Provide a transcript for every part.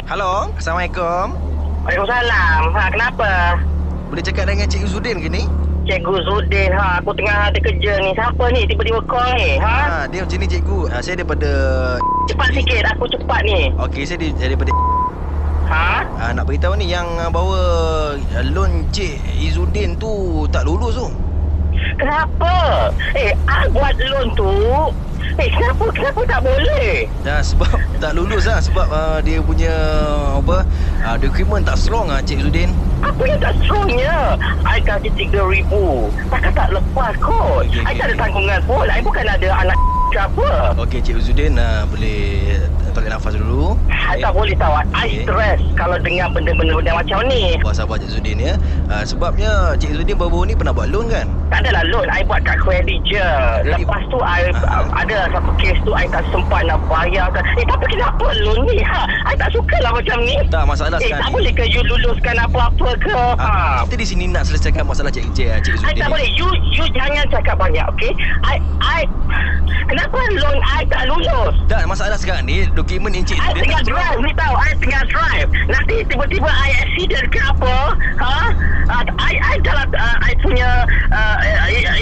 Halo, Assalamualaikum. Waalaikumsalam. Kenapa? Boleh cakap dengan Cik Zudin ke ni? Cikgu Zudin, aku tengah ada kerja ni. Siapa ni tiba-tiba call ni? Dia macam ni cikgu. Saya daripada... Cepat sikit, aku cepat ni. Okey, saya daripada... nak beritahu ni yang bawa loan Cik Izzuddin tu tak lulus tu. Kenapa? I buat loan tu. Kenapa tak boleh? Sebab tak lulus lah. Sebab dia punya dokumen tak strong Cik Izzuddin. Apa yang tak strongnya? I kasih 3,000. Takkan tak lepas kot. Okay. I tak ada tanggungan pun. I bukan ada anak ke apa. Okey, Cik Izzuddin boleh tarik nafas dulu. I tak boleh tahu. I stress kalau dengar benda-benda macam ni. Sabar Cik Izzuddin ya. Sebabnya Cik Izzuddin baru-baru ni pernah buat loan kan? Tak adalah loan. I buat kat kredit je. Lepas tu I ada satu kes tu I tak sempat nak bayar. Tapi kenapa loan ni? I tak suka lah macam ni. Tak masalah sekarang tak ni. boleh ke you luluskan apa-apa ke? Kita di sini nak selesaikan masalah Cik Izzuddin. I tak boleh. You jangan cakap banyak, okey? I kenapa loan I tak lulus? Tak, masalah sekarang ni dokumen Encik I Izzuddin tengah tak drive ni tahu. I tengah drive. Nanti tiba-tiba I accident ke apa? I dalam I punya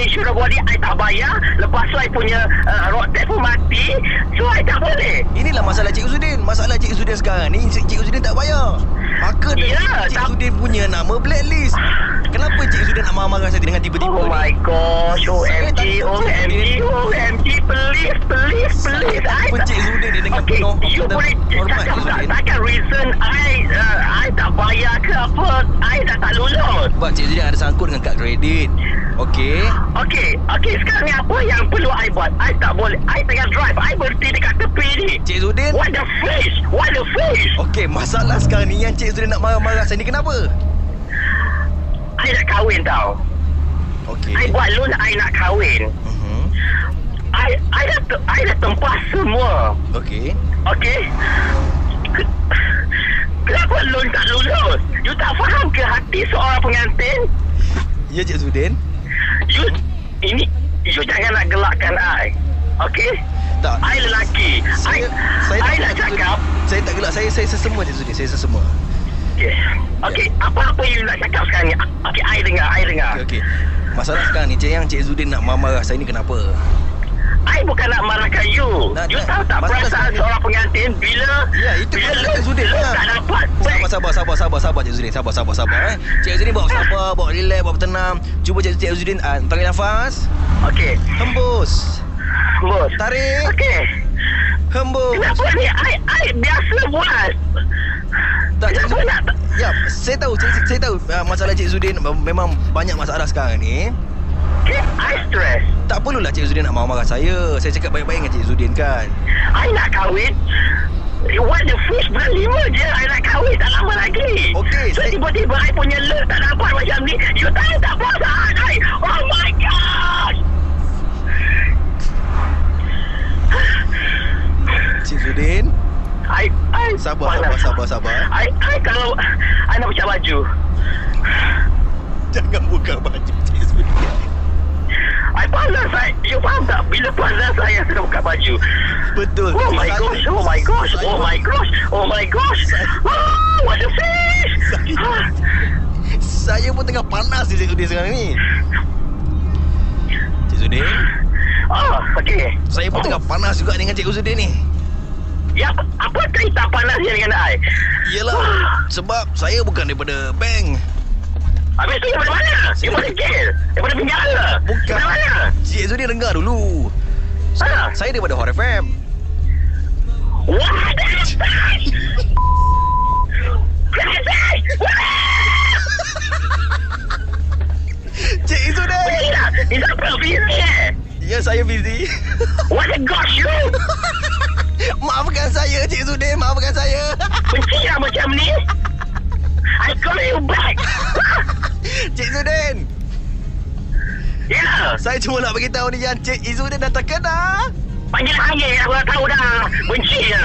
insurans body I tak bayar. Lepas tu I punya road tax pun mati. So I tak boleh. Inilah masalah Cik Izzuddin. Masalah Cik Izzuddin sekarang ni Cik Izzuddin tak bayar. Maka Cik Izzuddin punya nama blacklist. Kenapa Cik Izzuddin nak marah-marah saya dengan tiba-tiba Oh my gosh. OMG. Please. Kenapa Cik Izzuddin ni dengan penuh You boleh hormat Cik Izzuddin? takkan reason I tak bayar ke apa? I dah tak lulus. Sebab Cik Izzuddin ada sangkut dengan kad kredit. Okey. Okey, sekarang ni apa yang perlu I buat? I tak boleh. I tengah drive. I berhenti dekat tepi ni. Cik Izzuddin. What the fish? Okey, masalah sekarang ni yang Cik Izzuddin nak marah-marah saya ni kenapa? I nak kahwin tau. Okey. I buat loan I nak kahwin. I dah tempah semua. Okey. Kenapa loan tak lulus? You tak faham ke hati seorang pengantin? Ya Cik Izzuddin. You jangan nak gelakkan I. Okey? Tak. I lelaki. I nak cakap. Saya tak gelak. Saya sesama Cik Izzuddin. Saya sesama. Okey. Apa-apa you nak cakap sekarang ni? Okey, I dengar. Okey. Masalah sekarang ni yang Cik Izzuddin nak marah-marah saya ni kenapa? I bukan nak marahkan you. You tahu tak perasaan seorang pengantin bila itu Cik Izzuddin lah. tak dapat. Sabar Cik Izzuddin. Sabar Cik Izzuddin bawa sabar, bawa relax, bawa tenang. Cuba Cik Izzuddin tarik nafas. Okey. Hembus. Tarik. Okey. Hembus. Kenapa ni? I biasa buat. Tak, Cik Izzuddin. Ya, saya tahu masalah Cik Izzuddin memang banyak masalah sekarang ni. Okay, I stress. Tak perlulah Cik Izzuddin nak marah-marah saya. Saya cakap baik-baik dengan Cik Izzuddin kan. I nak kahwin. What the fish? Bulan 5 je I nak kahwin. Tak lama lagi. Okey, so tiba-tiba I punya loan tak dapat macam ni. You tahu tak perasaan I? Oh my gosh. Cik Izzuddin. I Sabar. I kalau I nak buka baju. Jangan buka baju Cik Izzuddin. I panas. You faham tak? Bila panas saya sudah buka baju. Betul. Oh my gosh. What the fish? Saya pun tengah panas Cik Izzuddin sekarang ni. Cik Izzuddin. Okey. Saya pun tengah panas juga dengan Cik Izzuddin ni. Ya, apa kaitan panasnya dengan I? Yelah, sebab saya bukan daripada bank. Habis tu daripada mana? Daripada jail? Daripada penjara? Bukan. Daripada mana? Cik Izzuddin dengar dulu. Saya daripada Hot FM. What? Cik Izzuddin. Ini apa busy Ya, saya busy. What the gosh you? Maafkan saya Cik Izzuddin. Maafkan saya. Benci lah macam ni. I call you back. Cik Izzuddin. Ya. Saya cuma nak beritahu ni yang Cik Izzuddin dah terkena. Panggil aku dah tahu dah. Benci je.